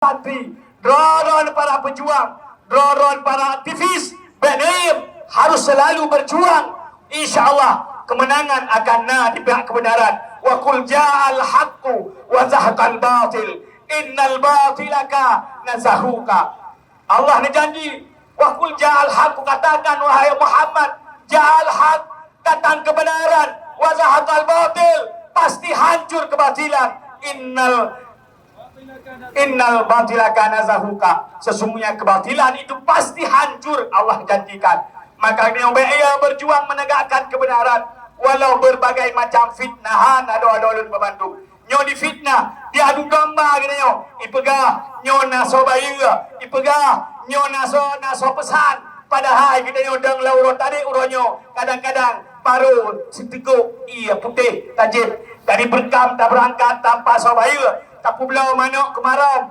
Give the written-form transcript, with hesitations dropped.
santri, droron para pejuang, droron para aktivis, benim harus selalu berjuang. InsyaAllah kemenangan akan di pihak kebenaran. Wa qul ja'al haqqu wa zahaqal batil innal batilaka nazahuka. Allah janji, wa qul ja'al haqqu, katakan wahai Muhammad, ja'al haq, datang kebenaran, wa zahaqal batil, pasti hancur kebatilan. Innal batilaka nazahuka, sesungguhnya kebatilan itu pasti hancur, Allah janjikan. Maka yang berjuang menegakkan kebenaran walau berbagai macam fitnahan ada ulun membantu. Nyo di fitnah, diadu domba gini nyo, ipegah nyo naso bayu, ipegah nyo naso pesan. Padahal kita nyo deng lauro tadi uronyo kadang-kadang baru seteguk iya putih tajib dari berkam tak berangkat tanpa sobayu, tak pulau manuk kemarau